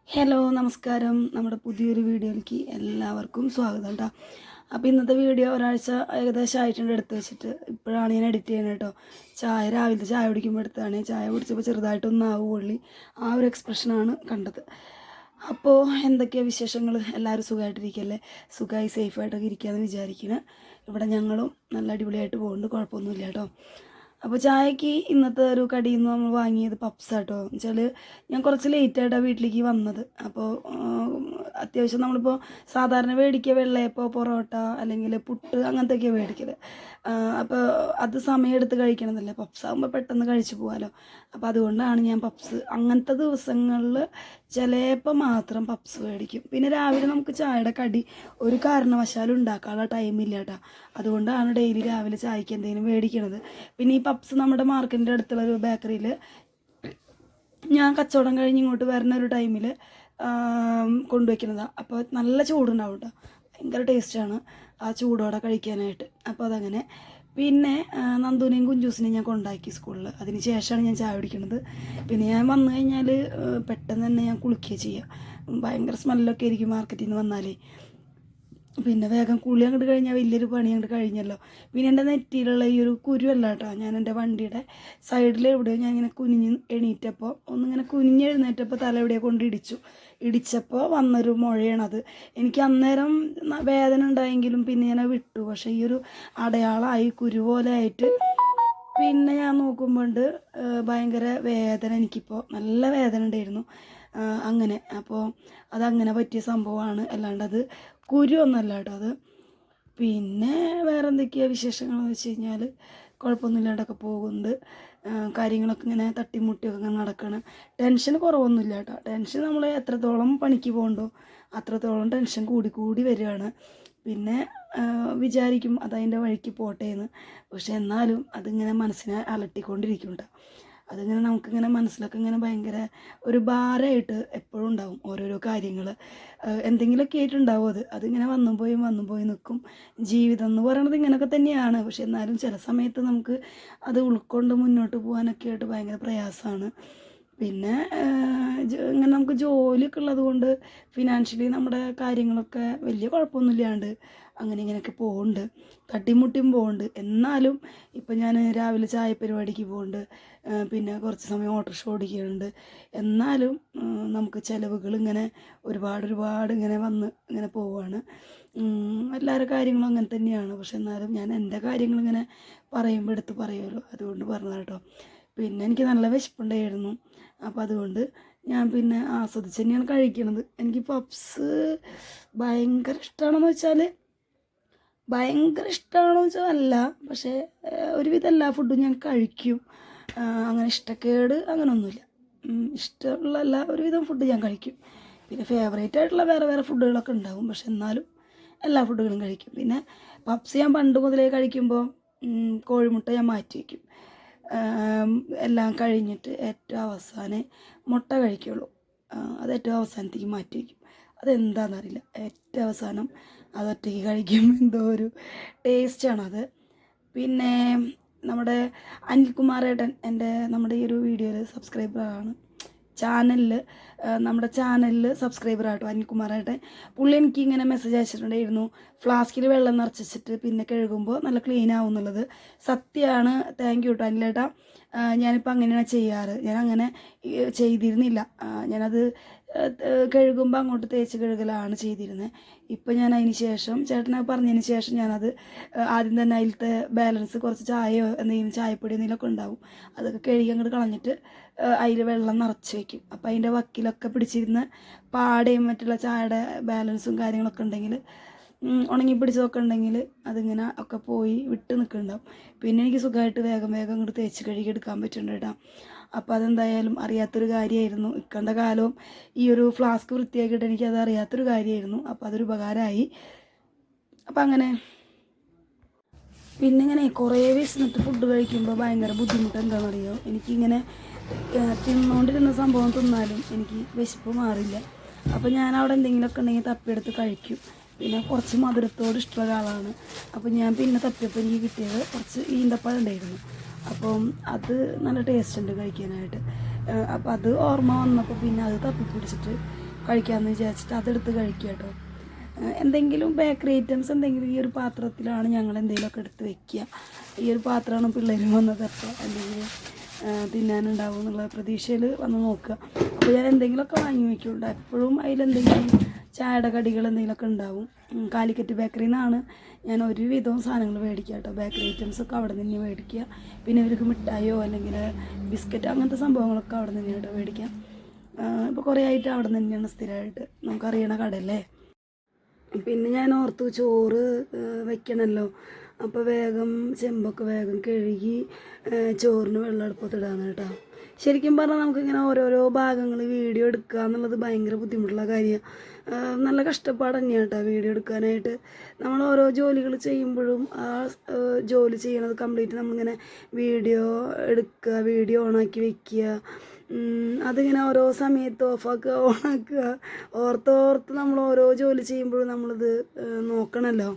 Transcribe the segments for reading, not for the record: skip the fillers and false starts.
Hello നമസ്കാരം. നമ്മുടെ പുതിയൊരു വീഡിയോയിലേക്ക് എല്ലാവർക്കും സ്വാഗതം കേട്ടോ. അപ്പോൾ ഇന്നത്തെ വീഡിയോ ഒരാഴ്ച ഏകദേശം ആയിട്ടുണ്ട് എടുത്ത് വെച്ചിട്ട്. ഇപ്പോഴാണ് ഞാൻ എഡിറ്റ് ചെയ്യുന്നത് കേട്ടോ. രാവിലത്തെ ചായ കുടിക്കുമ്പോൾ എടുത്താണ്. ചായ കുടിച്ചപ്പോൾ ചെറുതായിട്ടൊന്ന് ആവ് പൊള്ളി, ആ ഒരു എക്സ്പ്രഷനാണ് കണ്ടത്. അപ്പോൾ എന്തൊക്കെയാണ് വിശേഷങ്ങൾ? എല്ലാവരും സുഖമായിട്ടിരിക്കല്ലേ? സുഖമായി സേഫായിട്ടൊക്കെ ഇരിക്കുകയെന്ന് വിചാരിക്കുന്നത്. ഇവിടെ ഞങ്ങളും നല്ല അടിപൊളിയായിട്ട് പോകുന്നുണ്ട്, കുഴപ്പമൊന്നുമില്ല കേട്ടോ. അപ്പോൾ ചായക്ക് ഇന്നത്തെ ഒരു കടിയിൽ നിന്ന് നമ്മൾ വാങ്ങിയത് പപ്സ് കേട്ടോ. എന്നുവെച്ചാൽ ഞാൻ കുറച്ച് ലേറ്റായിട്ടാണ് വീട്ടിലേക്ക് വന്നത്. അപ്പോൾ അത്യാവശ്യം നമ്മളിപ്പോൾ സാധാരണ മേടിക്കുക വെള്ളയപ്പോൾ പൊറോട്ട അല്ലെങ്കിൽ പുട്ട് അങ്ങനത്തെയൊക്കെയാണ് മേടിക്കൽ. അപ്പോൾ അത് സമയമെടുത്ത് കഴിക്കണതല്ലേ. പപ്സ് ആകുമ്പോൾ പെട്ടെന്ന് കഴിച്ചു പോകാമല്ലോ. അപ്പോൾ അതുകൊണ്ടാണ് ഞാൻ പപ്സ് അങ്ങനത്തെ ദിവസങ്ങളിൽ ചിലപ്പോൾ മാത്രം പപ്സ് മേടിക്കും. പിന്നെ രാവിലെ നമുക്ക് ചായയുടെ കടി ഒരു കാരണവശാലും ഉണ്ടാക്കാനുള്ള ടൈമില്ല കേട്ടോ. അതുകൊണ്ടാണ് ഡെയിലി രാവിലെ ചായക്ക് എന്തെങ്കിലും മേടിക്കണത്. പിന്നെ ഈ പപ്സ് നമ്മുടെ മാർക്കറ്റിൻ്റെ അടുത്തുള്ള ഒരു ബേക്കറിയിൽ ഞാൻ കച്ചവടം കഴിഞ്ഞ് ഇങ്ങോട്ട് വരുന്ന ഒരു ടൈമിൽ കൊണ്ടുവയ്ക്കുന്നതാണ്. അപ്പോൾ നല്ല ചൂടുണ്ടാവും കേട്ടോ. ഭയങ്കര ടേസ്റ്റാണ് ആ ചൂടോടെ കഴിക്കാനായിട്ട്. അപ്പോൾ അതങ്ങനെ. പിന്നെ നന്ദുവിനെയും കുഞ്ചൂസിനെയും ഞാൻ കൊണ്ടാക്കി സ്കൂളിൽ. അതിന് ശേഷമാണ് ഞാൻ ചായ കുടിക്കുന്നത്. പിന്നെ ഞാൻ വന്നു കഴിഞ്ഞാൽ പെട്ടെന്ന് തന്നെ ഞാൻ കുളിക്കുക ചെയ്യുക. ഭയങ്കര സ്മെല്ലൊക്കെ ആയിരിക്കും മാർക്കറ്റിൽ നിന്ന് വന്നാലേ. പിന്നെ വേഗം കുളി അങ്ങോട്ട് കഴിഞ്ഞാൽ വലിയൊരു പണി അങ്ങോട്ട് കഴിഞ്ഞല്ലോ. പിന്നെ എൻ്റെ നെറ്റിയിലുള്ള ഈ ഒരു കുരുവല്ല കേട്ടോ. ഞാൻ എൻ്റെ വണ്ടിയുടെ സൈഡിൽ എവിടെയോ ഞാൻ ഇങ്ങനെ കുനിഞ്ഞ് എണീറ്റപ്പോൾ ഒന്നിങ്ങനെ കുനിഞ്ഞെഴുന്നേറ്റപ്പോൾ തല എവിടെയോ കൊണ്ട് ഇടിച്ചപ്പോൾ വന്നൊരു മുഴയാണത്. എനിക്ക് അന്നേരം വേദന ഉണ്ടായെങ്കിലും പിന്നെ ഞാൻ വിട്ടു. പക്ഷേ ഈ ഒരു അടയാളമായി കുരു പോലെ ആയിട്ട് പിന്നെ ഞാൻ നോക്കുമ്പോണ്ട് ഭയങ്കര വേദന. എനിക്കിപ്പോൾ നല്ല വേദന ഉണ്ടായിരുന്നു അങ്ങനെ. അപ്പോൾ അതങ്ങനെ പറ്റിയ സംഭവമാണ്, അല്ലാണ്ട് അത് കുരു ഒന്നല്ല കേട്ടോ അത്. പിന്നെ വേറെ എന്തൊക്കെയാണ് വിശേഷങ്ങളെന്ന് വെച്ച് കഴിഞ്ഞാൽ കുഴപ്പമൊന്നുമില്ലാണ്ടൊക്കെ പോകുന്നുണ്ട്. കാര്യങ്ങളൊക്കെ ഇങ്ങനെ തട്ടിമുട്ടിയൊക്കെ ഇങ്ങനെ നടക്കണം. ടെൻഷൻ കുറവൊന്നുമില്ല കേട്ടോ. ടെൻഷൻ നമ്മൾ എത്രത്തോളം പണിക്ക് പോകണ്ടോ അത്രത്തോളം ടെൻഷൻ കൂടി വരികയാണ്. പിന്നെ വിചാരിക്കും അതതിൻ്റെ വഴിക്ക് പോട്ടെ എന്ന്. പക്ഷെ എന്നാലും അതിങ്ങനെ മനസ്സിനെ അലട്ടിക്കൊണ്ടിരിക്കും കേട്ടോ. അതിങ്ങനെ നമുക്കിങ്ങനെ മനസ്സിലൊക്കെ ഇങ്ങനെ ഭയങ്കര ഒരു ഭാരമായിട്ട് എപ്പോഴും ഉണ്ടാവും ഓരോരോ കാര്യങ്ങൾ. എന്തെങ്കിലുമൊക്കെ ആയിട്ടുണ്ടാവും അതിങ്ങനെ വന്നും പോയി നിൽക്കും. ജീവിതം എന്ന് പറയുന്നത് ഇങ്ങനെയൊക്കെ തന്നെയാണ്. പക്ഷെ എന്നാലും ചില സമയത്ത് നമുക്ക് അത് ഉൾക്കൊണ്ട് മുന്നോട്ട് പോകാനൊക്കെ ആയിട്ട് ഭയങ്കര പ്രയാസമാണ്. പിന്നെ ഇങ്ങനെ നമുക്ക് ജോലിയൊക്കെ ഉള്ളത് കൊണ്ട് ഫിനാൻഷ്യലി നമ്മുടെ കാര്യങ്ങളൊക്കെ വലിയ കുഴപ്പമൊന്നുമില്ലാണ്ട് അങ്ങനെ ഇങ്ങനെയൊക്കെ പോകുന്നുണ്ട്. തട്ടിമുട്ടിയും പോകുന്നുണ്ട്. എന്നാലും ഇപ്പം ഞാൻ രാവിലെ ചായ പരിപാടിക്ക് പോകുന്നുണ്ട്. പിന്നെ കുറച്ച് സമയം ഓട്ടോറിക്ഷ ഓടിക്കുന്നുണ്ട്. എന്നാലും നമുക്ക് ചിലവുകൾ ഇങ്ങനെ ഒരുപാട് ഇങ്ങനെ വന്ന് ഇങ്ങനെ പോവുകയാണ്. എല്ലാവരുടെ കാര്യങ്ങളും അങ്ങനെ തന്നെയാണ്. പക്ഷെ എന്നാലും ഞാൻ എൻ്റെ കാര്യങ്ങളിങ്ങനെ പറയുമ്പോൾ എടുത്ത് പറയുമല്ലോ, അതുകൊണ്ട് പറഞ്ഞതാണ് കേട്ടോ. പിന്നെ എനിക്ക് നല്ല വിശപ്പുണ്ടായിരുന്നു. അപ്പോൾ അതുകൊണ്ട് ഞാൻ പിന്നെ ആസ്വദിച്ച് തന്നെയാണ് കഴിക്കണത്. എനിക്ക് പപ്സ് ഭയങ്കര ഇഷ്ടമാണെന്ന് വെച്ചാൽ അല്ല. പക്ഷേ ഒരുവിധം എല്ലാ ഫുഡും ഞാൻ കഴിക്കും. അങ്ങനെ ഇഷ്ടക്കേട് അങ്ങനെയൊന്നുമില്ല. ഇഷ്ടമുള്ള ഒരുവിധം ഫുഡ് ഞാൻ കഴിക്കും. പിന്നെ ഫേവറേറ്റ് ആയിട്ടുള്ള വേറെ ഫുഡുകളൊക്കെ ഉണ്ടാവും. പക്ഷെ എന്നാലും എല്ലാ ഫുഡുകളും കഴിക്കും. പിന്നെ പപ്സ് ഞാൻ പണ്ട് മുതലേ കഴിക്കുമ്പോൾ കോഴിമുട്ട ഞാൻ മാറ്റി വയ്ക്കും. എല്ലാം കഴിഞ്ഞിട്ട് ഏറ്റവും അവസാനം മുട്ട കഴിക്കുള്ളൂ. അത് ഏറ്റവും അവസാനത്തേക്ക് മാറ്റി വയ്ക്കും. അതെന്താണെന്നറിയില്ല, ഏറ്റവും അവസാനം അതൊറ്റയ്ക്ക് കഴിക്കുമ്പോൾ എന്തോ ഒരു ടേസ്റ്റാണത്. പിന്നെ നമ്മുടെ അനിൽകുമാറേട്ടൻ നമ്മുടെ ഈ ഒരു വീഡിയോയിൽ സബ്സ്ക്രൈബറാണ്, നമ്മുടെ ചാനലിൽ സബ്സ്ക്രൈബറാട്ടോ അനിൽകുമാറേട്ടൻ. പുള്ളി എനിക്ക് ഇങ്ങനെ മെസ്സേജ് അയച്ചിട്ടുണ്ടായിരുന്നു, ഫ്ലാസ്കിൽ വെള്ളം നിറച്ചിട്ട് പിന്നെ കഴുകുമ്പോൾ നല്ല ക്ലീൻ ആവും എന്നുള്ളത്. സത്യമാണ്. താങ്ക് യു കേട്ടോ അനിലേട്ടാ. ഞാനിപ്പോൾ അങ്ങനെയാണ് ചെയ്യാറ്. ഞാൻ അങ്ങനെ ചെയ്തിരുന്നില്ല. ഞാനത് കഴുകുമ്പോൾ അങ്ങോട്ട് തേച്ച് കഴുകലാണ് ചെയ്തിരുന്നത്. ഇപ്പം ഞാൻ അതിന് ശേഷം ചേട്ടനെ പറഞ്ഞതിന് ശേഷം ഞാനത് ആദ്യം തന്നെ അതിലത്തെ ബാലൻസ് കുറച്ച് ചായയോ എന്തെങ്കിലും ചായപ്പൊടി എന്തെങ്കിലുമൊക്കെ ഉണ്ടാവും, അതൊക്കെ കഴുകി അങ്ങോട്ട് കളഞ്ഞിട്ട് അതിൽ വെള്ളം നിറച്ച് വയ്ക്കും. അപ്പോൾ അതിൻ്റെ വക്കിലൊക്കെ പിടിച്ചിരുന്ന പാടയും മറ്റുള്ള ചായയുടെ ബാലൻസും കാര്യങ്ങളൊക്കെ ഉണ്ടെങ്കിൽ ഉണങ്ങി പിടിച്ചതൊക്കെ ഉണ്ടെങ്കിൽ അതിങ്ങനെ ഒക്കെ പോയി വിട്ട് നിൽക്കുന്നുണ്ടാവും. പിന്നെ എനിക്ക് സുഖമായിട്ട് വേഗം അങ്ങോട്ട് തേച്ച് കഴുകി എടുക്കാൻ പറ്റുന്നുണ്ട് കേട്ടോ. അപ്പോൾ അതെന്തായാലും അറിയാത്തൊരു കാര്യമായിരുന്നു. ഇക്കണ്ട കാലവും ഈ ഒരു ഫ്ലാസ്ക് വൃത്തിയാക്കിയിട്ട് എനിക്കത് അറിയാത്തൊരു കാര്യമായിരുന്നു. അപ്പോൾ അതൊരു ഉപകാരമായി. അപ്പം അങ്ങനെ പിന്നെ ഇങ്ങനെ കുറേ വിശന്നിട്ട് ഫുഡ് കഴിക്കുമ്പോൾ ഭയങ്കര ബുദ്ധിമുട്ട് എന്താണെന്നറിയോ. എനിക്കിങ്ങനെ തിന്നുകൊണ്ടിരുന്ന സംഭവം തിന്നാലും എനിക്ക് വിശപ്പ് മാറില്ല. അപ്പോൾ ഞാൻ അവിടെ എന്തെങ്കിലുമൊക്കെ ഉണ്ടെങ്കിൽ തപ്പിയെടുത്ത് കഴിക്കും. പിന്നെ കുറച്ച് മധുരത്തോട് ഇഷ്ടമുള്ള ഒരാളാണ്. അപ്പോൾ ഞാൻ പിന്നെ തപ്പിയപ്പോൾ എനിക്ക് കിട്ടിയത് കുറച്ച് ഈന്തപ്പഴം ഉണ്ടായിരുന്നു. അപ്പം അത് നല്ല ടേസ്റ്റ് ഉണ്ട് കഴിക്കാനായിട്ട്. അപ്പോൾ അത് ഓർമ്മ വന്നപ്പോൾ പിന്നെ അത് തപ്പിപ്പിടിച്ചിട്ട് കഴിക്കാമെന്ന് വിചാരിച്ചിട്ട് അതെടുത്ത് കഴിക്കുക കേട്ടോ. എന്തെങ്കിലും ബേക്കറി ഐറ്റംസ് എന്തെങ്കിലും ഈ ഒരു പാത്രത്തിലാണ് ഞങ്ങൾ എന്തെങ്കിലുമൊക്കെ എടുത്ത് വെക്കുക. ഈ ഒരു പാത്രമാണ് പിള്ളേർ വന്നതൊക്കെ എന്തെങ്കിലും തിന്നാനുണ്ടാവും എന്നുള്ള പ്രതീക്ഷയിൽ വന്ന് നോക്കുക. അപ്പോൾ ഞാൻ എന്തെങ്കിലുമൊക്കെ വാങ്ങി വയ്ക്കുന്നുണ്ട്. എപ്പോഴും അതിലെന്തെങ്കിലും ചായയുടെ കടികൾ എന്തെങ്കിലുമൊക്കെ ഉണ്ടാവും. കാലിക്കറ്റ് ബേക്കറിയിൽ നിന്നാണ് ഞാൻ ഒരുവിധവും സാധനങ്ങൾ മേടിക്കുക കേട്ടോ. ബേക്കറി ഐറ്റംസൊക്കെ അവിടെ നിന്ന് മേടിക്കുക. പിന്നെ ഇവർക്ക് മിഠായിയോ അല്ലെങ്കിൽ ബിസ്ക്കറ്റ് അങ്ങനത്തെ സംഭവങ്ങളൊക്കെ അവിടെ നിന്ന് കേട്ടോ മേടിക്കാം. ഇപ്പോൾ കുറേ ആയിട്ട് അവിടെ നിന്ന് തന്നെയാണ് സ്ഥിരമായിട്ട്, നമുക്കറിയണ കടയല്ലേ. പിന്നെ ഞാൻ ഓർത്തു ചോറ് വെക്കണമല്ലോ, അപ്പോൾ വേഗം ചെമ്പൊക്കെ വേഗം കഴുകി ചോറിന് വെള്ളം അടുപ്പത്തിടാന്ന് കേട്ടോ. ശരിക്കും പറഞ്ഞാൽ നമുക്കിങ്ങനെ ഓരോരോ ഭാഗങ്ങൾ വീഡിയോ എടുക്കുക എന്നുള്ളത് ഭയങ്കര ബുദ്ധിമുട്ടുള്ള കാര്യമാണ്. നല്ല കഷ്ടപ്പാട് തന്നെയാണ് കേട്ടോ വീഡിയോ എടുക്കാനായിട്ട്. നമ്മൾ ഓരോ ജോലികൾ ചെയ്യുമ്പോഴും ആ ജോലി ചെയ്യണത് കംപ്ലീറ്റ് നമ്മളിങ്ങനെ വീഡിയോ എടുക്കുക, വീഡിയോ ഓണാക്കി വയ്ക്കുക, അതിങ്ങനെ ഓരോ സമയത്ത് ഓഫാക്കുക ഓണാക്കുക, ഓർത്തോർത്ത് നമ്മൾ ഓരോ ജോലി ചെയ്യുമ്പോഴും നമ്മളിത് നോക്കണമല്ലോ.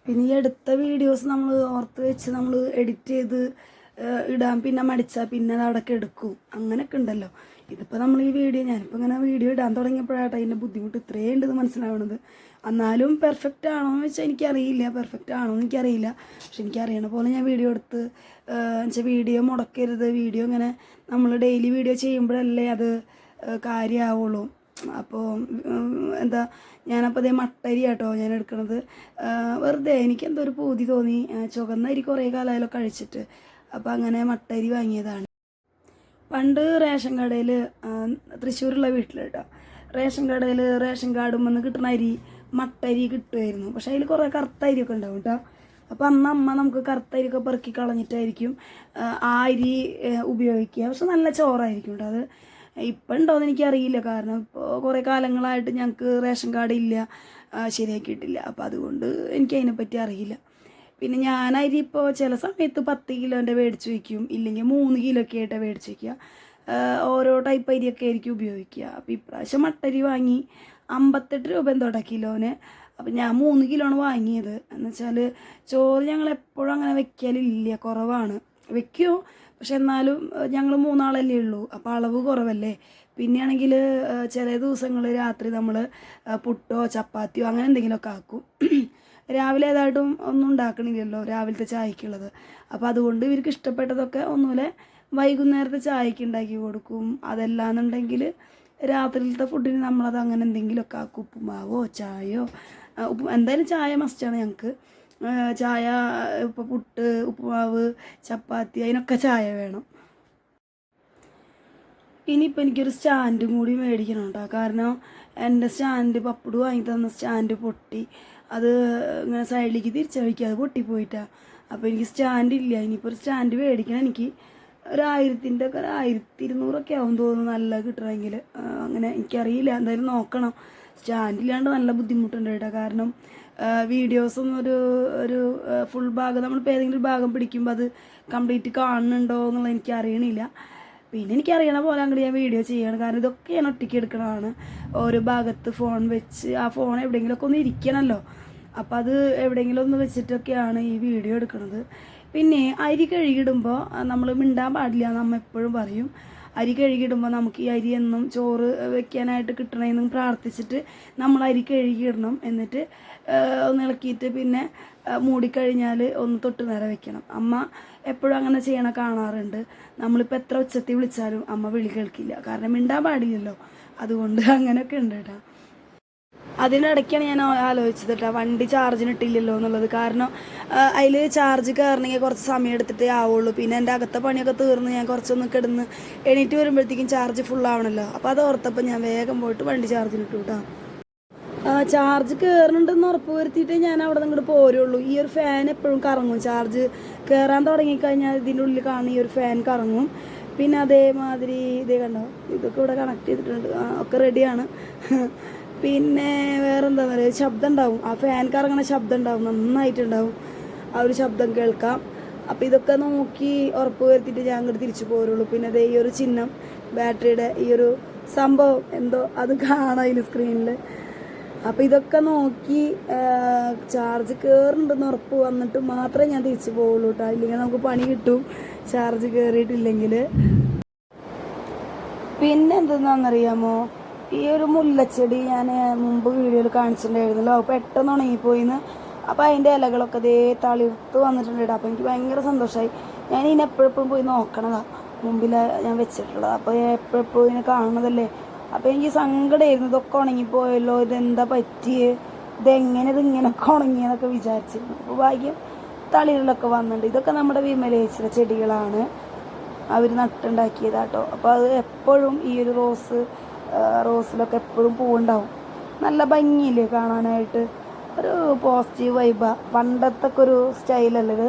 പിന്നെ ഈ എടുത്ത വീഡിയോസ് നമ്മൾ ഓർത്ത് വെച്ച് നമ്മൾ എഡിറ്റ് ചെയ്ത് ഇടാൻ പിന്നെ മടിച്ചാൽ പിന്നെ അത് അവിടെയൊക്കെ എടുക്കും, അങ്ങനെയൊക്കെ ഉണ്ടല്ലോ. ഇതിപ്പോൾ നമ്മൾ ഈ വീഡിയോ ഞാനിപ്പോൾ ഇങ്ങനെ വീഡിയോ ഇടാൻ തുടങ്ങിയപ്പോഴാട്ടോ അതിൻ്റെ ബുദ്ധിമുട്ട് ഇത്രയും ഉണ്ടെന്ന് മനസ്സിലാവണത്. എന്നാലും പെർഫെക്റ്റ് ആണോ എന്ന് വെച്ചാൽ എനിക്കറിയില്ല, പെർഫെക്റ്റ് ആണോ എന്ന് എനിക്കറിയില്ല. പക്ഷെ എനിക്കറിയണ പോലെ ഞാൻ വീഡിയോ എടുത്ത് വെച്ചാൽ വീഡിയോ മുടക്കരുത്. വീഡിയോ ഇങ്ങനെ നമ്മൾ ഡെയിലി വീഡിയോ ചെയ്യുമ്പോഴല്ലേ അത് കാര്യമാവുള്ളൂ. അപ്പോൾ എന്താ ഞാനപ്പോൾ അതേ മട്ടരി കേട്ടോ ഞാൻ എടുക്കണത്. വെറുതെ എനിക്കെന്തോ ഒരു പൂതി തോന്നി. ചുവന്ന അരി കുറേ കാലമായാലോ കഴിച്ചിട്ട്, അപ്പോൾ അങ്ങനെ മട്ടരി വാങ്ങിയതാണ്. പണ്ട് റേഷൻ കടയിൽ തൃശ്ശൂരുള്ള വീട്ടിൽ കേട്ടോ, റേഷൻ കടയിൽ റേഷൻ കാർഡും വന്ന് കിട്ടുന്ന അരി മട്ടരി കിട്ടുമായിരുന്നു. പക്ഷെ അതിൽ കുറേ കറുത്ത അരിയൊക്കെ ഉണ്ടാവും കേട്ടോ. അപ്പോൾ അമ്മ നമുക്ക് കറുത്ത അരിയൊക്കെ പെറുക്കി കളഞ്ഞിട്ടായിരിക്കും ആ അരി ഉപയോഗിക്കുക. പക്ഷെ നല്ല ചോറായിരിക്കും കേട്ടോ. അത് ഇപ്പം ഉണ്ടോയെന്ന് എനിക്കറിയില്ല, കാരണം ഇപ്പോൾ കുറേ കാലങ്ങളായിട്ട് ഞങ്ങൾക്ക് റേഷൻ കാർഡ് ഇല്ല, ശരിയാക്കിയിട്ടില്ല. അപ്പോൾ അതുകൊണ്ട് എനിക്കതിനെപ്പറ്റി അറിയില്ല. പിന്നെ ഞാൻ അരി ഇപ്പോൾ ചില സമയത്ത് 10 കിലോൻ്റെ മേടിച്ച് വയ്ക്കും, ഇല്ലെങ്കിൽ 3 കിലോ ഒക്കെ ആയിട്ട് മേടിച്ച് വയ്ക്കുക. ഓരോ ടൈപ്പ് അരിയൊക്കെ ആയിരിക്കും ഉപയോഗിക്കുക. അപ്പോൾ ഇപ്രാവശ്യം മട്ടരി വാങ്ങി 58 രൂപ എന്തോട്ടാ കിലോന്. അപ്പം ഞാൻ 3 കിലോയാണ് വാങ്ങിയത്. എന്ന് വെച്ചാൽ ചോറ് ഞങ്ങൾ എപ്പോഴും അങ്ങനെ വെക്കലില്ല, കുറവാണ്. വെക്കുമോ, പക്ഷെ എന്നാലും ഞങ്ങൾ 3 ആളല്ലേ ഉള്ളൂ, അപ്പോൾ അളവ് കുറവല്ലേ. പിന്നെയാണെങ്കിൽ ചില ദിവസങ്ങൾ രാത്രി നമ്മൾ പുട്ടോ ചപ്പാത്തിയോ അങ്ങനെ എന്തെങ്കിലുമൊക്കെ ആക്കും. രാവിലെ ഏതായിട്ടും ഒന്നും ഉണ്ടാക്കണില്ലല്ലോ രാവിലത്തെ ചായക്കുള്ളത്. അപ്പോൾ അതുകൊണ്ട് ഇവർക്ക് ഇഷ്ടപ്പെട്ടതൊക്കെ ഒന്നുമില്ല വൈകുന്നേരത്തെ ചായക്ക് ഉണ്ടാക്കി കൊടുക്കും. അതല്ലാന്നുണ്ടെങ്കിൽ രാത്രിയിലത്തെ ഫുഡിന് നമ്മളത് അങ്ങനെ എന്തെങ്കിലുമൊക്കെ ആക്കും, ഉപ്പുമാവോ ചായയോ. എന്തായാലും ചായ മസ്റ്റാണ് ഞങ്ങൾക്ക്. ചായ ഇപ്പോൾ പുട്ട്, ഉപ്പുമാവ്, ചപ്പാത്തി അതിനൊക്കെ ചായ വേണം. ഇനിയിപ്പോൾ എനിക്കൊരു സ്റ്റാൻഡും കൂടി മേടിക്കണം കേട്ടോ. കാരണം എൻ്റെ സ്റ്റാൻഡ് പപ്പട് വാങ്ങി തന്ന സ്റ്റാൻഡ് പൊട്ടി. അത് ഇങ്ങനെ സൈഡിലേക്ക് തിരിച്ചഴിക്കുക, അത് പൊട്ടിപ്പോയിട്ടാണ്. അപ്പോൾ എനിക്ക് സ്റ്റാൻഡ് ഇല്ല. ഇനിയിപ്പോൾ ഒരു സ്റ്റാൻഡ് മേടിക്കണം. എനിക്ക് ഒരു 1000-ൻ്റെ ഒക്കെ 1200 ആവും തോന്നുന്നു നല്ല കിട്ടണമെങ്കിൽ. അങ്ങനെ എനിക്കറിയില്ല, എന്തായാലും നോക്കണം. സ്റ്റാൻഡില്ലാണ്ട് നല്ല ബുദ്ധിമുട്ടുണ്ട് കേട്ടോ. കാരണം വീഡിയോസൊന്നും ഒരു ഫുൾ ഭാഗം നമ്മളിപ്പോൾ ഏതെങ്കിലും ഒരു ഭാഗം പിടിക്കുമ്പോൾ അത് കംപ്ലീറ്റ് കാണുന്നുണ്ടോ എന്നുള്ളത് എനിക്കറിയണില്ല. പിന്നെ എനിക്കറിയണ പോലെ അങ്ങോട്ട് ഞാൻ വീഡിയോ ചെയ്യണം. കാരണം ഇതൊക്കെ ഞാൻ ഒറ്റയ്ക്ക് എടുക്കണതാണ്. ഓരോ ഭാഗത്ത് ഫോൺ വെച്ച് ആ ഫോൺ എവിടെയെങ്കിലുമൊക്കെ ഒന്ന് ഇരിക്കണമല്ലോ. അപ്പോൾ അത് എവിടെയെങ്കിലും ഒന്ന് വെച്ചിട്ടൊക്കെയാണ് ഈ വീഡിയോ എടുക്കുന്നത്. പിന്നെ അരി കഴുകിയിടുമ്പോൾ നമ്മൾ മിണ്ടാൻ പാടില്ല എന്ന് അമ്മ എപ്പോഴും പറയും. അരി കഴുകിയിടുമ്പോൾ നമുക്ക് ഈ അരി എന്നും ചോറ് വെക്കാനായിട്ട് കിട്ടണമെന്നും പ്രാർത്ഥിച്ചിട്ട് നമ്മൾ അരി കഴുകിയിടണം. എന്നിട്ട് ഒന്ന് ഇളക്കിയിട്ട് പിന്നെ മൂടിക്കഴിഞ്ഞാൽ ഒന്ന് തൊട്ട് നേരെ വെക്കണം. അമ്മ എപ്പോഴും അങ്ങനെ ചെയ്യണ കാണാറുണ്ട്. നമ്മളിപ്പോൾ എത്ര ഉച്ചത്തിൽ വിളിച്ചാലും അമ്മ വിളി കേൾക്കില്ല, കാരണം മിണ്ടാൻ പാടില്ലല്ലോ. അതുകൊണ്ട് അങ്ങനെയൊക്കെ ഉണ്ട് കേട്ടോ. അതിനിടയ്ക്കാണ് ഞാൻ ആലോചിച്ചത് കേട്ടോ, വണ്ടി ചാർജിനിട്ടില്ലല്ലോ എന്നുള്ളത്. കാരണം അതിൽ ചാർജ് കയറണമെങ്കിൽ കുറച്ച് സമയം എടുത്തിട്ടേ ആവുള്ളൂ. പിന്നെ എൻ്റെ അകത്തെ പണിയൊക്കെ തീർന്ന് ഞാൻ കുറച്ചൊന്ന് കിടന്ന് എണീറ്റ് വരുമ്പോഴത്തേക്കും ചാർജ് ഫുള്ളാവണമല്ലോ. അപ്പോൾ അത് ഓർത്തപ്പോൾ ഞാൻ വേഗം പോയിട്ട് വണ്ടി ചാർജിനിട്ടു കേട്ടോ. ചാർജ് കയറുന്നുണ്ടെന്ന് ഉറപ്പ് വരുത്തിയിട്ട് ഞാൻ അവിടെ നിന്ന് ഇങ്ങോട്ട് പോരുള്ളൂ. ഈ ഒരു ഫാൻ എപ്പോഴും കറങ്ങും. ചാർജ് കയറാൻ തുടങ്ങിക്കഴിഞ്ഞാൽ ഇതിൻ്റെ ഉള്ളിൽ കാണുന്ന ഈ ഒരു ഫാൻ കറങ്ങും. പിന്നെ അതേമാതിരി ഇതേ കണ്ടോ, ഇതൊക്കെ ഇവിടെ കണക്ട് ചെയ്തിട്ടുണ്ട്, ഒക്കെ റെഡിയാണ്. പിന്നെ വേറെന്താ പറയുക, ശബ്ദം ഉണ്ടാവും. ആ ഫാൻ കറങ്ങണ ശബ്ദം ഉണ്ടാവും, നന്നായിട്ടുണ്ടാവും. ആ ഒരു ശബ്ദം കേൾക്കാം. അപ്പോൾ ഇതൊക്കെ നോക്കി ഉറപ്പ് വരുത്തിയിട്ട് ഞാൻ അങ്ങോട്ട് തിരിച്ചു പോരുള്ളൂ. പിന്നെ അതേ ഈ ഒരു ചിഹ്നം, ബാറ്ററിയുടെ ഈ ഒരു സംഭവം എന്തോ അത് കാണാം ഇതിൽ സ്ക്രീനിൽ. അപ്പോൾ ഇതൊക്കെ നോക്കി ചാർജ് കയറുന്നുണ്ടെന്ന് ഉറപ്പ് വന്നിട്ട് മാത്രമേ ഞാൻ തിരിച്ചു പോവുള്ളൂ കേട്ടോ. ഇല്ലെങ്കിൽ നമുക്ക് പണി കിട്ടും ചാർജ് കയറിയിട്ടില്ലെങ്കിൽ. പിന്നെ എന്തെന്നാണെന്നറിയാമോ, ഈ ഒരു മുല്ലച്ചെടി ഞാൻ മുമ്പ് വീഡിയോയിൽ കാണിച്ചിട്ടുണ്ടായിരുന്നല്ലോ, പെട്ടെന്ന് ഉണങ്ങിപ്പോയിന്ന്. അപ്പോൾ അതിൻ്റെ ഇലകളൊക്കെ അതേ തളിർത്ത് വന്നിട്ടുണ്ട്. അപ്പോൾ എനിക്ക് ഭയങ്കര സന്തോഷമായി. ഞാൻ ഇതിനെ എപ്പോഴെപ്പോഴും പോയി നോക്കണതാണ്, മുമ്പിൽ ഞാൻ വെച്ചിട്ടുള്ളത്. അപ്പോൾ എപ്പോഴെപ്പോഴും ഇതിനെ കാണുന്നതല്ലേ. അപ്പോൾ എനിക്ക് സങ്കടമായിരുന്നു, ഇതൊക്കെ ഉണങ്ങിപ്പോയല്ലോ, ഇതെന്താ പറ്റിയേ, ഇതിങ്ങനെയൊക്കെ ഉണങ്ങിയെന്നൊക്കെ വിചാരിച്ചിരുന്നു. അപ്പോൾ ഭാഗ്യം തളിരിലൊക്കെ വന്നിട്ടുണ്ട്. ഇതൊക്കെ നമ്മുടെ വിമലേച്ചിയുടെ ചെടികളാണ്, അവർ നട്ടുണ്ടാക്കിയതാട്ടോ. അപ്പോൾ അത് എപ്പോഴും ഈ ഒരു റോസിലൊക്കെ എപ്പോഴും പൂവുണ്ടാവും. നല്ല ഭംഗിയില്ലേ കാണാനായിട്ട്, ഒരു പോസിറ്റീവ് വൈബാണ്. പണ്ടത്തെ ഒരു സ്റ്റൈലല്ലേ ഇത്,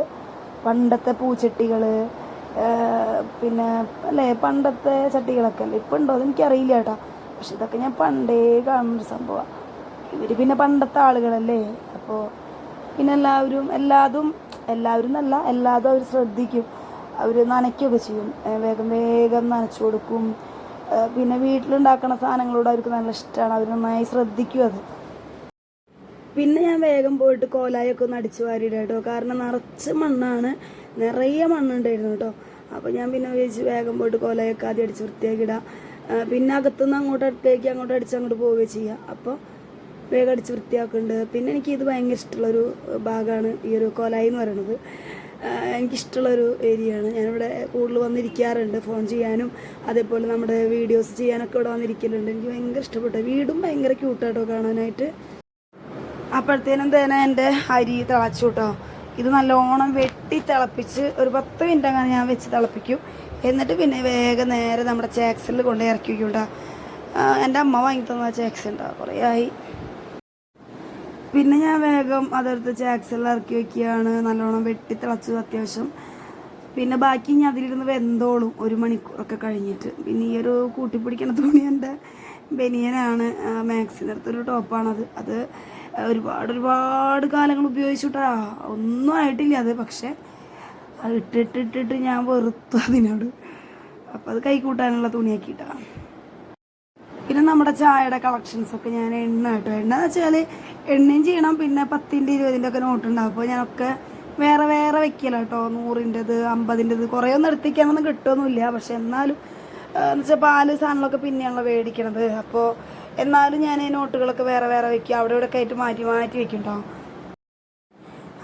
പണ്ടത്തെ പൂച്ചട്ടികൾ, പിന്നെ അല്ലേ പണ്ടത്തെ ചട്ടികളൊക്കെ അല്ലേ ഇപ്പം ഉണ്ടോ അതെനിക്കറിയില്ല കേട്ടോ. പക്ഷെ ഇതൊക്കെ ഞാൻ പണ്ടേ കാണുന്നൊരു സംഭവമാണ്. ഇവർ പിന്നെ പണ്ടത്തെ ആളുകളല്ലേ, അപ്പോൾ പിന്നെ എല്ലാവരും എന്നല്ല, എല്ലാതും അവർ ശ്രദ്ധിക്കും. അവർ നനയ്ക്കുകയൊക്കെ ചെയ്യും, വേഗം നനച്ചു കൊടുക്കും. പിന്നെ വീട്ടിലുണ്ടാക്കുന്ന സാധനങ്ങളോട് അവർക്ക് നല്ല ഇഷ്ടമാണ്, അവർ നന്നായി ശ്രദ്ധിക്കും അത്. പിന്നെ ഞാൻ വേഗം പോയിട്ട് കോലായൊക്കെ ഒന്ന് അടിച്ചു വാരിയിടുക കേട്ടോ, കാരണം നിറച്ച് മണ്ണാണ്, നിറയെ മണ്ണുണ്ടായിരുന്നു കേട്ടോ. അപ്പോൾ ഞാൻ പിന്നെ വിചാരിച്ച് വേഗം പോയിട്ട് കോലായൊക്കെ ആദ്യം അടിച്ച് വൃത്തിയാക്കിയിടാം. പിന്നെ അകത്തുനിന്ന് അടുത്തേക്ക് അങ്ങോട്ട് അടിച്ചങ്ങോട്ട് പോവുകയും ചെയ്യാം. അപ്പോൾ വേഗം അടിച്ച് വൃത്തിയാക്കുന്നുണ്ട്. പിന്നെ എനിക്കിത് ഭയങ്കര ഇഷ്ടമുള്ളൊരു ഭാഗമാണ് ഈ ഒരു കോലായി എന്ന് പറയുന്നത്. എനിക്കിഷ്ടമുള്ളൊരു ഏരിയയാണ്. ഞാനിവിടെ കൂടുതൽ വന്നിരിക്കാറുണ്ട്, ഫോൺ ചെയ്യാനും അതേപോലെ നമ്മുടെ വീഡിയോസ് ചെയ്യാനൊക്കെ ഇവിടെ വന്നിരിക്കലുണ്ട്. എനിക്ക് ഭയങ്കര ഇഷ്ടപ്പെട്ടു. വീടും ഭയങ്കര ക്യൂട്ടായിട്ടോ കാണാനായിട്ട്. അപ്പോഴത്തേനും തന്നെ എൻ്റെ അരി തിളച്ചു കേട്ടോ. ഇത് നല്ലോണം വെട്ടി തിളപ്പിച്ച് ഒരു 10 മിനിറ്റ് അങ്ങനെ ഞാൻ വെച്ച് തിളപ്പിക്കും. എന്നിട്ട് പിന്നെ വേഗം നേരെ നമ്മുടെ ചേക്സിൽ കൊണ്ട് ഇറക്കി വയ്ക്കും കേട്ടോ. എൻ്റെ അമ്മ വാങ്ങി തന്ന ചേക്സ് ഉണ്ടാവും, കുറേ ആയി. പിന്നെ ഞാൻ വേഗം അതെടുത്ത് ചേക്സിൽ ഇറക്കി വയ്ക്കുകയാണ്, നല്ലോണം വെട്ടി തിളച്ചു അത്യാവശ്യം. പിന്നെ ബാക്കി ഞാൻ അതിലിരുന്ന് വെന്തോളും 1 മണിക്കൂറൊക്കെ കഴിഞ്ഞിട്ട്. പിന്നെ ഈ ഒരു കൂട്ടിപ്പിടിക്കുന്ന തുണി എൻ്റെ ബനിയനാണ്, മാക്സിൻ്റെ അടുത്തൊരു ടോപ്പാണത്. അത് ഒരുപാട് കാലങ്ങൾ ഉപയോഗിച്ചിട്ടാ, ഒന്നും ആയിട്ടില്ല അത്. പക്ഷെ അത് ഇട്ടിട്ട് ഞാൻ വെറുത്തു അതിനോട്. അപ്പം അത് കൈ കൂട്ടാനുള്ള തുണിയാക്കിയിട്ടാണ്. പിന്നെ നമ്മുടെ ചായയുടെ കളക്ഷൻസൊക്കെ ഞാൻ എണ്ണ കേട്ടോ. എണ്ണ എന്ന് വെച്ചാൽ എണ്ണയും ചെയ്യണം, പിന്നെ 10-ൻ്റെ 20-ൻ്റെ ഒക്കെ നോട്ടുണ്ടാവും. അപ്പോൾ ഞാനൊക്കെ വേറെ വെക്കില്ല കേട്ടോ. 100-ൻ്റെത് 50-ൻ്റെത് കുറേ ഒന്നും എടുത്തിക്കാനൊന്നും കിട്ടുമൊന്നുമില്ല. പക്ഷെ എന്നാലും എന്ന് വെച്ചാൽ പാല് സാധനങ്ങളൊക്കെ പിന്നെയാണല്ലോ മേടിക്കണത്. അപ്പോൾ എന്നാലും ഞാൻ നോട്ടുകളൊക്കെ വേറെ വെക്കും, അവിടെ ഒക്കെ ആയിട്ട് മാറ്റി വെക്കും കേട്ടോ.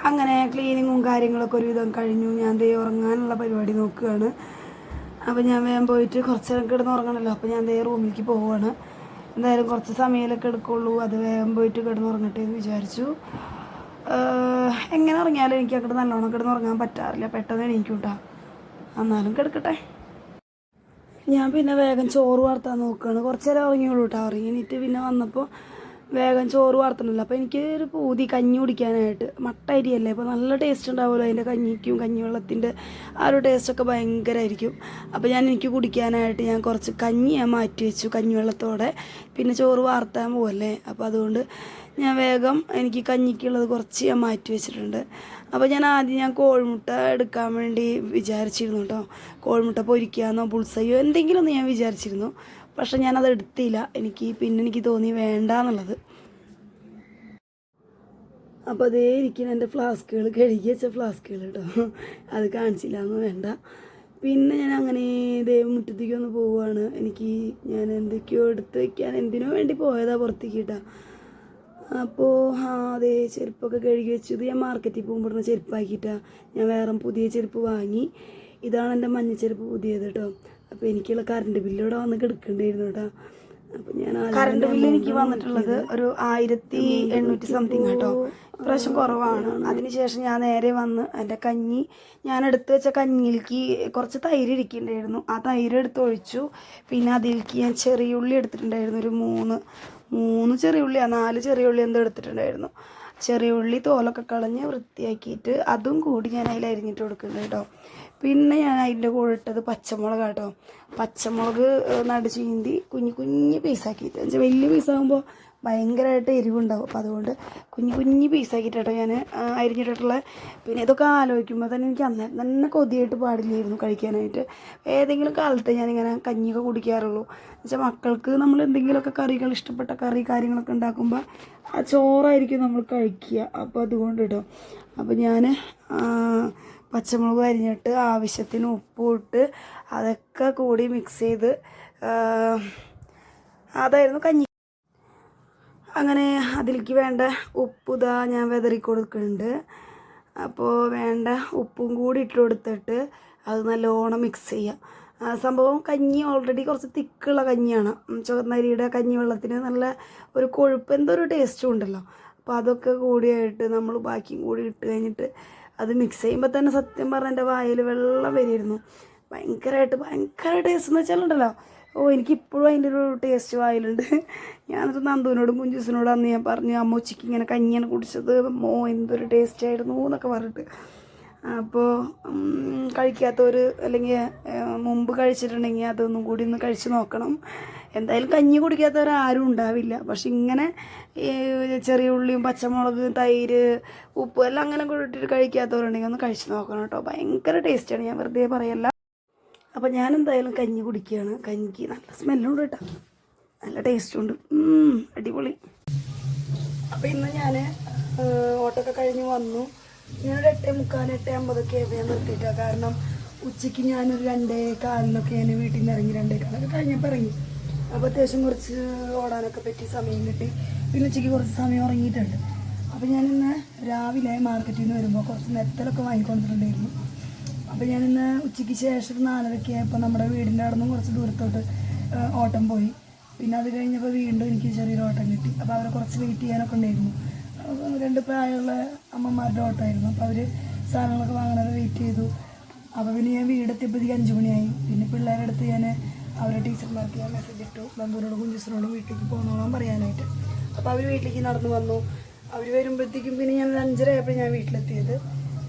അങ്ങനെ ക്ലീനിങ്ങും കാര്യങ്ങളൊക്കെ ഒരുവിധം കഴിഞ്ഞു. ഞാൻ ദേ ഉറങ്ങാനുള്ള പരിപാടി നോക്കുകയാണ്. അപ്പോൾ ഞാൻ വേഗം പോയിട്ട് കുറച്ച് നേരം കിടന്ന് ഉറങ്ങണമല്ലോ. അപ്പോൾ ഞാൻ ദേ റൂമിലേക്ക് പോവുകയാണ്. എന്തായാലും കുറച്ച് സമയമൊക്കെ എടുക്കുള്ളൂ, അത് വേഗം പോയിട്ട് കിടന്നുറങ്ങട്ടെ എന്ന് വിചാരിച്ചു. എങ്ങനെ ഉറങ്ങിയാലും എനിക്ക് അങ്ങോട്ട് നല്ലോണം കിടന്നുറങ്ങാൻ പറ്റാറില്ല, പെട്ടെന്ന് എണീക്കും കേട്ടോ. എന്നാലും കിടക്കട്ടെ. ഞാൻ പിന്നെ വേഗം ചോറ് വാർത്താൻ നോക്കുകയാണ്. കുറച്ച് നേരം ഉറങ്ങിയുള്ളൂ കേട്ടോ. ഉറങ്ങിയിട്ട് പിന്നെ വന്നപ്പോൾ വേഗം ചോറ് വാർത്തണമല്ലോ. അപ്പോൾ എനിക്ക് ഒരു പൂതി കഞ്ഞി കുടിക്കാനായിട്ട്. മട്ട അരിയല്ലേ, അപ്പോൾ നല്ല ടേസ്റ്റ് ഉണ്ടാവുമല്ലോ അതിൻ്റെ കഞ്ഞിക്കും, കഞ്ഞിവെള്ളത്തിൻ്റെ ആ ഒരു ടേസ്റ്റൊക്കെ ഭയങ്കരമായിരിക്കും. അപ്പോൾ എനിക്ക് കുടിക്കാനായിട്ട് ഞാൻ കുറച്ച് കഞ്ഞി ഞാൻ മാറ്റി വെച്ചു കഞ്ഞിവെള്ളത്തോടെ. പിന്നെ ചോറ് വാർത്താൻ പോവല്ലേ, അപ്പോൾ അതുകൊണ്ട് ഞാൻ വേഗം എനിക്ക് കഞ്ഞിക്കുള്ളത് കുറച്ച് ഞാൻ മാറ്റി വെച്ചിട്ടുണ്ട്. അപ്പോൾ ഞാൻ കോഴിമുട്ട എടുക്കാൻ വേണ്ടി വിചാരിച്ചിരുന്നു കേട്ടോ. കോഴിമുട്ട പൊരിക്കാമെന്നോ ബുൾസയോ എന്തെങ്കിലും ഒന്ന് ഞാൻ വിചാരിച്ചിരുന്നു. പക്ഷെ ഞാനത് എടുത്തില്ല. എനിക്ക് തോന്നി വേണ്ട എന്നുള്ളത്. അപ്പോൾ അതേ ഇരിക്കുന്ന എൻ്റെ ഫ്ലാസ്കുകൾ, കഴുകി വെച്ച ഫ്ലാസ്കുകൾ കേട്ടോ. അത് കാണിച്ചില്ല എന്ന് വേണ്ട. പിന്നെ ഞാൻ അങ്ങനെ മുറ്റത്തേക്ക് ഒന്ന് പോവുകയാണ്. ഞാൻ എന്തൊക്കെയോ എടുത്ത് വയ്ക്കാൻ എന്തിനോ വേണ്ടി പോയതാണ് പുറത്തേക്ക് കേട്ടോ. അപ്പോൾ അതേ ചെരുപ്പൊക്കെ കഴുകി വെച്ചു. ഇത് ഞാൻ മാർക്കറ്റിൽ പോകുമ്പോഴുള്ള ചെരുപ്പാക്കിയിട്ടാണ്. ഞാൻ വേറെ പുതിയ ചെരുപ്പ് വാങ്ങി. ഇതാണ് എൻ്റെ മഞ്ഞച്ചെരുപ്പ് പുതിയത് കേട്ടോ. അപ്പോൾ എനിക്കുള്ള കറണ്ട് ബില്ല് ഇവിടെ വന്ന് കിടക്കേണ്ടിയിരുന്നു കേട്ടോ. അപ്പോൾ ഞാൻ കറണ്ട് ബില്ല് എനിക്ക് വന്നിട്ടുള്ളത് ഒരു 1800 സംതിങ് കേട്ടോ. ഇപ്രാവശ്യം കുറവാണ്. അതിനുശേഷം ഞാൻ നേരെ വന്ന് എൻ്റെ കഞ്ഞി, ഞാൻ എടുത്ത് വെച്ച കഞ്ഞിയിലേക്ക് കുറച്ച് തൈര് ഇരിക്കുന്നുണ്ടായിരുന്നു. ആ തൈര് എടുത്ത് ഒഴിച്ചു. പിന്നെ അതിലേക്ക് ഞാൻ ചെറിയുള്ളി എടുത്തിട്ടുണ്ടായിരുന്നു, ഒരു 3 ചെറിയുള്ളി 4 ചെറിയുള്ളി എന്തോ എടുത്തിട്ടുണ്ടായിരുന്നു. ചെറിയുള്ളി തോലൊക്കെ കളഞ്ഞ് വൃത്തിയാക്കിയിട്ട് അതും കൂടി ഞാൻ അതിൽ അരിഞ്ഞിട്ട് കൊടുക്കുന്നുണ്ട് കേട്ടോ. പിന്നെ ഞാൻ അതിൻ്റെ കൂടെ ഇട്ടത് പച്ചമുളക് കേട്ടോ. പച്ചമുളക് നടു ചീന്തി കുഞ്ഞു പീസാക്കിയിട്ട്, എന്നുവെച്ചാൽ വലിയ പീസാകുമ്പോൾ ഭയങ്കരമായിട്ട് എരിവുണ്ടാവും. അപ്പോൾ അതുകൊണ്ട് കുഞ്ഞു പീസാക്കിയിട്ട് കേട്ടോ ഞാൻ അരിഞ്ഞിട്ടുള്ള. പിന്നെ ഇതൊക്കെ ആലോചിക്കുമ്പോൾ തന്നെ എനിക്ക് അന്നേരം തന്നെ കൊതിയായിട്ട് പാടില്ലായിരുന്നു കഴിക്കാനായിട്ട്. ഏതെങ്കിലും കാലത്ത് ഞാനിങ്ങനെ കഞ്ഞിയൊക്കെ കുടിക്കാറുള്ളൂ. എന്നുവെച്ചാൽ മക്കൾക്ക് നമ്മൾ എന്തെങ്കിലുമൊക്കെ കറികൾ, ഇഷ്ടപ്പെട്ട കാര്യങ്ങളൊക്കെ ഉണ്ടാക്കുമ്പോൾ ആ ചോറായിരിക്കും നമ്മൾ കഴിക്കുക. അപ്പോൾ അതുകൊണ്ട് കേട്ടോ. അപ്പോൾ ഞാൻ പച്ചമുളക് അരിഞ്ഞിട്ട് ആവശ്യത്തിന് ഉപ്പും ഇട്ട് അതൊക്കെ കൂടി മിക്സ് ചെയ്ത് അതായിരുന്നു കഞ്ഞി. അങ്ങനെ അതിലേക്ക് വേണ്ട ഉപ്പ് ഇതാ ഞാൻ വിതറി കൊടുക്കുന്നുണ്ട്. അപ്പോൾ വേണ്ട ഉപ്പും കൂടി ഇട്ട് കൊടുത്തിട്ട് അത് നല്ലോണം മിക്സ് ചെയ്യുക. സംഭവം കഞ്ഞി ഓൾറെഡി കുറച്ച് തിക്കുള്ള കഞ്ഞിയാണ്. ചുവന്നരിയുടെ കഞ്ഞി വെള്ളത്തിന് നല്ല ഒരു കൊഴുപ്പ് എന്തൊരു ടേസ്റ്റും ഉണ്ടല്ലോ. അപ്പോൾ അതൊക്കെ കൂടിയായിട്ട് നമ്മൾ ബാക്കിയും കൂടി ഇട്ട് കഴിഞ്ഞിട്ട് അത് മിക്സ് ചെയ്യുമ്പോൾ തന്നെ സത്യം പറഞ്ഞാൽ എൻ്റെ വായിൽ വെള്ളം വരിയിരുന്നു. ഭയങ്കര ടേസ്റ്റ് എന്ന് വെച്ചാലുണ്ടല്ലോ. എനിക്കിപ്പോഴും അതിൻ്റെ ഒരു ടേസ്റ്റ് വായിലുണ്ട്. ഞാനിത് നന്ദുവിനോടും കുഞ്ചൂസിനോടും അന്ന് ഞാൻ പറഞ്ഞു, അമ്മ ഉച്ചയ്ക്ക് ഇങ്ങനെ കഞ്ഞിയാണ് കുടിച്ചത്, എന്തൊരു ടേസ്റ്റ് ആയിരുന്നു എന്നൊക്കെ പറഞ്ഞിട്ട്. അപ്പോൾ കഴിക്കാത്തവർ അല്ലെങ്കിൽ മുമ്പ് കഴിച്ചിട്ടുണ്ടെങ്കിൽ അതൊന്നും കൂടി ഒന്ന് കഴിച്ച് നോക്കണം. എന്തായാലും കഞ്ഞി കുടിക്കാത്തവർ ആരും ഉണ്ടാവില്ല. പക്ഷെ ഇങ്ങനെ ചെറിയ ഉള്ളിയും പച്ചമുളക് തൈര് ഉപ്പ് എല്ലാം അങ്ങനെ കൂടിയിട്ട് കഴിക്കാത്തവരുണ്ടെങ്കിൽ ഒന്ന് കഴിച്ച് നോക്കണം കേട്ടോ. ഭയങ്കര ടേസ്റ്റാണ്, ഞാൻ വെറുതെ പറയല്ല. അപ്പോൾ ഞാൻ എന്തായാലും കഞ്ഞി കുടിക്കുകയാണ്. കഞ്ഞിക്ക് നല്ല സ്മെല്ലുണ്ട് കേട്ടോ, നല്ല ടേസ്റ്റുണ്ട്, അടിപൊളി. അപ്പോൾ ഇന്ന് ഞാൻ ഓട്ടമൊക്കെ കഴിഞ്ഞ് വന്നു. ഞാനൊരു 8:45 8:50 ഞാൻ നിർത്തിയിട്ടാണ്. കാരണം ഉച്ചയ്ക്ക് ഞാനൊരു 2:15 ഞാൻ വീട്ടിൽ നിന്ന് ഇറങ്ങി. 2:15 കഴിഞ്ഞപ്പോൾ ഇറങ്ങി. അപ്പോൾ അത്യാവശ്യം കുറച്ച് ഓടാനൊക്കെ പറ്റി സമയം കിട്ടി. പിന്നെ ഉച്ചയ്ക്ക് കുറച്ച് സമയം ഉറങ്ങിയിട്ടുണ്ട്. അപ്പോൾ ഞാനിന്ന് രാവിലെ മാർക്കറ്റിൽ നിന്ന് വരുമ്പോൾ കുറച്ച് നെത്തലൊക്കെ വാങ്ങിക്കൊണ്ടിട്ടുണ്ടായിരുന്നു. അപ്പോൾ ഞാനിന്ന് ഉച്ചയ്ക്ക് ശേഷം 4:30 ആയപ്പോൾ നമ്മുടെ വീടിൻ്റെ അവിടെ നിന്ന് കുറച്ച് ദൂരത്തോട്ട് ഓട്ടം പോയി. പിന്നെ അത് കഴിഞ്ഞപ്പോൾ വീണ്ടും എനിക്ക് ചെറിയൊരു ഓട്ടം കിട്ടി. അപ്പോൾ അവരെ കുറച്ച് വെയിറ്റ് ചെയ്യാനൊക്കെ ഉണ്ടായിരുന്നു. 2 പ്രായമുള്ള അമ്മമാരുടെ ഓട്ടമായിരുന്നു. അപ്പോൾ അവർ സാധനങ്ങളൊക്കെ വാങ്ങാനൊക്കെ വെയിറ്റ് ചെയ്തു. അപ്പോൾ പിന്നെ ഞാൻ വീടെത്തിയപ്പോഴത്തേക്ക് 5 മണിയായി. പിന്നെ പിള്ളേരുടെ അടുത്ത് ഞാൻ അവരുടെ ടീച്ചർമാർക്ക് ഞാൻ മെസ്സേജ് ഇട്ടു, നന്ദൂരോടും കുഞ്ചൂസിനോടും വീട്ടിലേക്ക് പോകണോളാൻ പറയാനായിട്ട്. അപ്പോൾ അവർ വീട്ടിലേക്ക് നടന്നു വന്നു. അവർ വരുമ്പോഴത്തേക്കും പിന്നെ ഞാൻ 5:30 ആയപ്പോൾ ഞാൻ വീട്ടിലെത്തിയത്.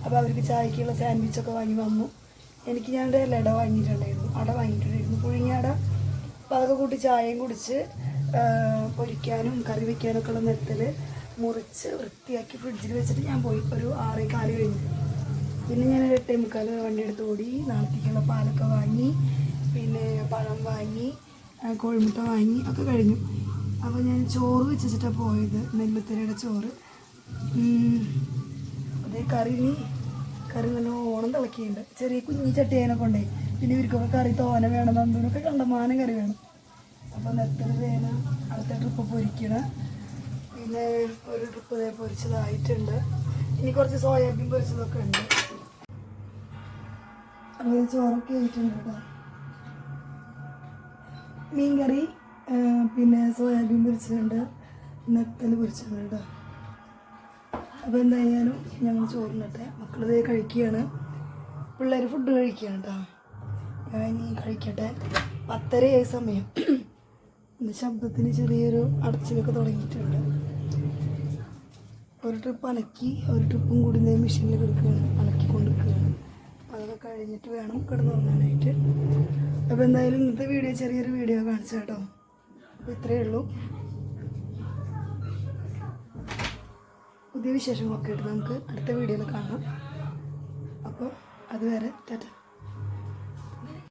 അപ്പോൾ അവർക്ക് ചായക്കുള്ള സാൻഡ്വിച്ചൊക്കെ വാങ്ങി വന്നു. എനിക്ക് ഞാൻ ഇലട വാങ്ങിയിട്ടുണ്ടായിരുന്നു, അട വാങ്ങിയിട്ടുണ്ടായിരുന്നു, പുഴുങ്ങിയ അട. അപ്പോൾ അതൊക്കെ കൂട്ടി ചായയും കുടിച്ച് പൊരിക്കാനും കറി വയ്ക്കാനൊക്കെ ഉള്ള നെത്തൽ മുറിച്ച് വൃത്തിയാക്കി ഫ്രിഡ്ജിൽ വെച്ചിട്ട് ഞാൻ പോയി. ഒരു 6:15 കഴിഞ്ഞു. പിന്നെ ഞാൻ 8:45 വണ്ടി എടുത്ത് ഓടി. നാളത്തേക്കുള്ള പാലൊക്കെ വാങ്ങി, പിന്നെ പഴം വാങ്ങി, കോഴിമുട്ട വാങ്ങി ഒക്കെ കഴിഞ്ഞു. അപ്പോൾ ഞാൻ ചോറ് വെച്ചിട്ടാണ് പോയത്, നെല്ലുത്തരയുടെ ചോറ്. അതേ കറി നല്ല ഓണം തിളക്കിയിട്ടുണ്ട്. ചെറിയ കുഞ്ഞി ചട്ടി അതിനൊക്കെ കൊണ്ടേ. പിന്നെ ഇവർക്കൊക്കെ കറി തോന വേണം, നന്ദൂനൊക്കെ കണ്ടമാനം കറി വേണം. അപ്പോൾ നെത്തൽ വേണം. അടുത്ത ട്രിപ്പ് പൊരിക്കണം. പിന്നെ ഒരു ട്രിപ്പ് പൊരിച്ചതായിട്ടുണ്ട്. ഇനി കുറച്ച് സോയാബീൻ പൊരിച്ചതൊക്കെ ഉണ്ട്. അപ്പോൾ ചോറൊക്കെ ആയിട്ടുണ്ട് കേട്ടോ. മീൻ കറി, പിന്നെ സോയാബീൻ പൊരിച്ചതുണ്ട്, നെത്തൽ പൊരിച്ചതുണ്ട് കേട്ടോ. അപ്പോൾ എന്തായാലും ഞങ്ങൾ ചോറിനട്ടെ. മക്കളിത് കഴിക്കുകയാണ്, പിള്ളേർ ഫുഡ് കഴിക്കുകയാണ് കേട്ടോ. ഞാൻ ഇനി കഴിക്കട്ടെ. 10:30 സമയം. ശബ്ദത്തിന് ചെറിയൊരു അടച്ചിലൊക്കെ തുടങ്ങിയിട്ടുണ്ട്. ഒരു ട്രിപ്പ് അലക്കി, ഒരു ട്രിപ്പും കൂടി മെഷീനിൽ കിടക്കുകയാണ്, അലക്കിക്കൊണ്ടിരിക്കുകയാണ്. അതൊക്കെ കഴിഞ്ഞിട്ട് വേണം കിടന്നുറങ്ങാനായിട്ട്. അപ്പോൾ എന്തായാലും ഇന്നത്തെ വീഡിയോ ചെറിയൊരു വീഡിയോ കാണിച്ചു കേട്ടോ. അപ്പോൾ ഇത്രയേ ഉള്ളൂ. പുതിയ വിശേഷങ്ങളൊക്കെ ആയിട്ട് നമുക്ക് അടുത്ത വീഡിയോയിൽ കാണാം. അപ്പോൾ അതുവരെ ടാറ്റ.